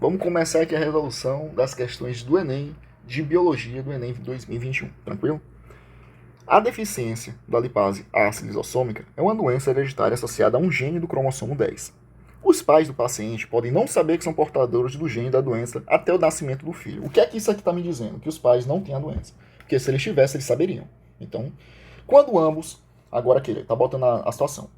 Vamos começar aqui a resolução das questões do Enem, de Biologia do Enem 2021, tranquilo? A deficiência da lipase ácida lisossômica é uma doença hereditária associada a um gene do cromossomo 10. Os pais do paciente podem não saber que são portadores do gene da doença até o nascimento do filho. O que é que isso aqui está me dizendo? Que os pais não têm a doença. Porque se eles tivessem, eles saberiam. Então, quando ambos... Agora aqui, ele está botando a situação.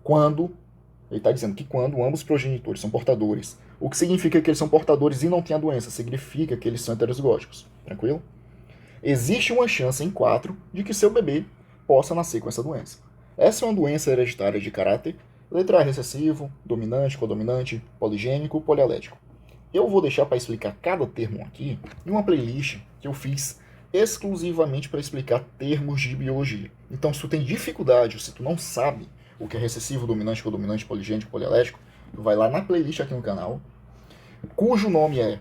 Ele está dizendo que quando ambos progenitores são portadores, o que significa que eles são portadores e não têm a doença, significa que eles são heterozigóticos. Tranquilo? Existe uma chance em 4 de que seu bebê possa nascer com essa doença. Essa é uma doença hereditária de caráter letra A recessivo, dominante, codominante, poligênico, polialético. Eu vou deixar para explicar cada termo aqui em uma playlist que eu fiz exclusivamente para explicar termos de biologia. Então, se tu tem dificuldade, ou se tu não sabe o que é recessivo, dominante, codominante, poligênico, polialético, tu vai lá na playlist aqui no canal, cujo nome é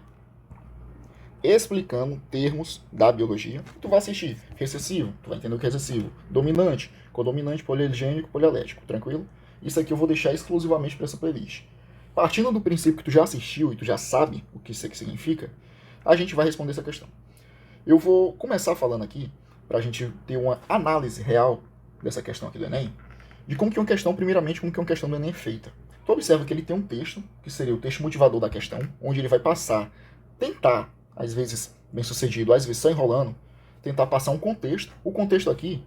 Explicando Termos da Biologia. Tu vai assistir recessivo, tu vai entender o que é recessivo, dominante, codominante, poligênico, polialético, tranquilo? Isso aqui eu vou deixar exclusivamente para essa playlist. Partindo do princípio que tu já assistiu e tu já sabe o que isso aqui significa, a gente vai responder essa questão. Eu vou começar falando aqui, para a gente ter uma análise real dessa questão aqui do Enem, de como que uma questão, primeiramente, como que uma questão do Enem é feita. Tu observa que ele tem um texto, que seria o texto motivador da questão, onde ele vai passar, tentar, às vezes bem sucedido, às vezes só enrolando, tentar passar um contexto. O contexto aqui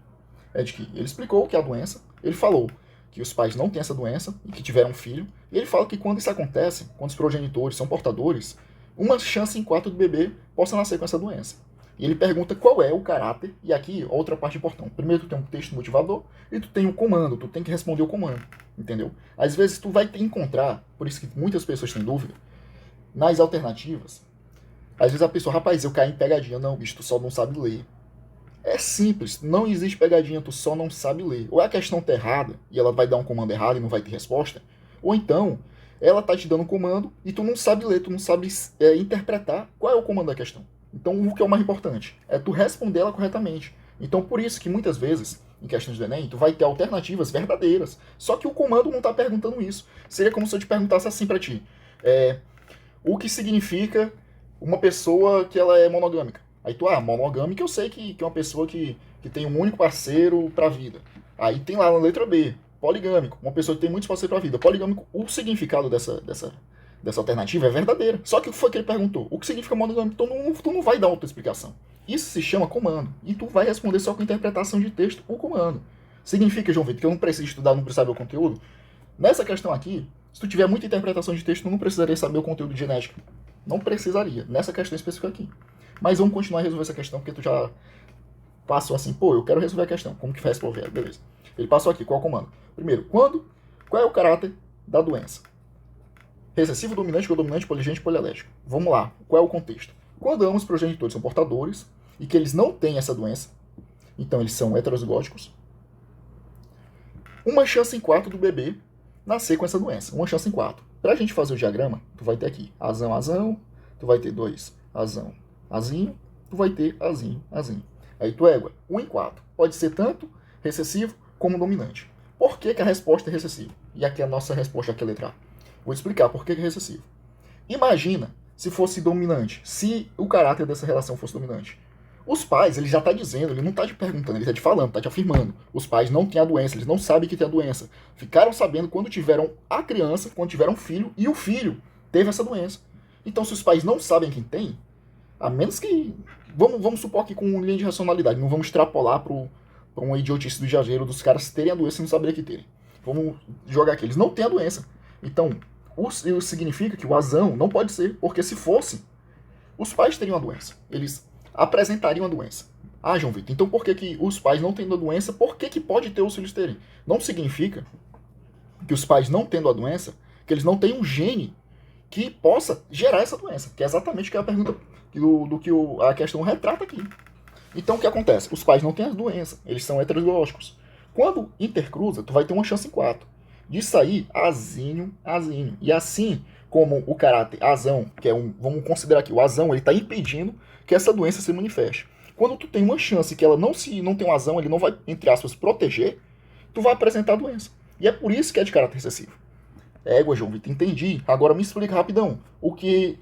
é de que ele explicou o que é a doença, ele falou que os pais não têm essa doença e que tiveram um filho, e ele fala que quando isso acontece, quando os progenitores são portadores, uma chance em 4 do bebê possa nascer com essa doença. E ele pergunta qual é o caráter, e aqui outra parte importante. Primeiro tu tem um texto motivador e tu tem um comando, tu tem que responder o comando, entendeu? Às vezes tu vai encontrar, por isso que muitas pessoas têm dúvida, nas alternativas, às vezes a pessoa, rapaz, eu caí em pegadinha. Não, bicho, tu só não sabe ler. É simples, não existe pegadinha, tu só não sabe ler. Ou a questão tá errada, e ela vai dar um comando errado e não vai ter resposta, ou então ela tá te dando um comando e tu não sabe ler, tu não sabe interpretar qual é o comando da questão. Então, o que é o mais importante? É tu responder ela corretamente. Então, por isso que muitas vezes, em questões do Enem, tu vai ter alternativas verdadeiras. Só que o comando não está perguntando isso. Seria como se eu te perguntasse assim para ti. O que significa uma pessoa que ela é monogâmica? Aí tu, monogâmica eu sei que é uma pessoa que tem um único parceiro para a vida. Aí tem lá na letra B, poligâmico, uma pessoa que tem muitos parceiros para a vida. Poligâmico, o significado dessa alternativa é verdadeira. Só que o que foi que ele perguntou? O que significa monogâmico? Então tu não vai dar outra explicação. Isso se chama comando. E tu vai responder só com interpretação de texto o comando. Significa, João Vitor, que eu não preciso estudar, não preciso saber o conteúdo? Nessa questão aqui, se tu tiver muita interpretação de texto, tu não precisaria saber o conteúdo de genética. Não precisaria, nessa questão específica aqui. Mas vamos continuar a resolver essa questão, porque tu já passou assim, eu quero resolver a questão. Como que faz pra resolver? Beleza. Ele passou aqui, qual é o comando? Primeiro, qual é o caráter da doença? Recessivo, dominante, codominante, poligênico, polialético. Vamos lá, qual é o contexto? Quando ambos os progenitores são portadores e que eles não têm essa doença, então eles são heterozigóticos, uma chance em 4 do bebê nascer com essa doença. Uma chance em 4. Para a gente fazer o diagrama, tu vai ter aqui azão, azão, tu vai ter 2, azão, azinho, tu vai ter azinho, azinho. Aí tu égua, 1 em 4. Pode ser tanto recessivo como dominante. Por que a resposta é recessiva? E aqui a nossa resposta aqui é a letra A. Vou explicar por que é recessivo. Imagina se fosse dominante, se o caráter dessa relação fosse dominante. Os pais, ele já está dizendo, ele não está te perguntando, ele está te falando, está te afirmando. Os pais não têm a doença, eles não sabem que tem a doença. Ficaram sabendo quando tiveram a criança, quando tiveram um filho, e o filho teve essa doença. Então, se os pais não sabem quem tem, a menos que... Vamos supor aqui com linha de racionalidade, não vamos extrapolar para uma idiotice do exagero dos caras terem a doença e não saberem que terem. Vamos jogar aqui, eles não têm a doença. Então, isso significa que o azão não pode ser, porque se fosse, os pais teriam a doença. Eles apresentariam a doença. João Vitor, então por que os pais não tendo a doença, por que pode ter os filhos terem? Não significa que os pais não tendo a doença, que eles não têm um gene que possa gerar essa doença, que é exatamente o que é a pergunta do que a questão retrata aqui. Então o que acontece? Os pais não têm a doença, eles são heterozigóticos. Quando intercruza, tu vai ter uma chance em 4. De sair azinho, azinho. E assim como o caráter azão, que é vamos considerar aqui, o azão, ele está impedindo que essa doença se manifeste. Quando tu tem uma chance que ela não tem um azão, ele não vai, entre aspas, proteger, tu vai apresentar a doença. E é por isso que é de caráter recessivo. Égua, João Vitor, entendi. Agora me explica rapidão. O que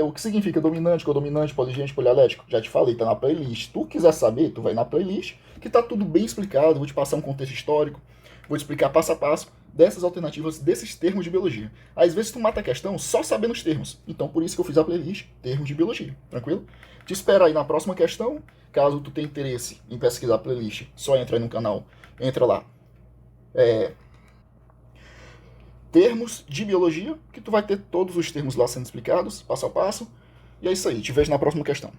O que significa dominante, codominante, poligênico, polialético? Já te falei, tá na playlist. Se tu quiser saber, tu vai na playlist, que tá tudo bem explicado. Vou te passar um contexto histórico, vou te explicar passo a passo dessas alternativas, desses termos de biologia. Às vezes tu mata a questão só sabendo os termos. Então por isso que eu fiz a playlist termos de biologia, tranquilo? Te espero aí na próxima questão. Caso tu tenha interesse em pesquisar a playlist, só entra aí no canal, entra lá. Termos de biologia, que tu vai ter todos os termos lá sendo explicados, passo a passo. E é isso aí, te vejo na próxima questão.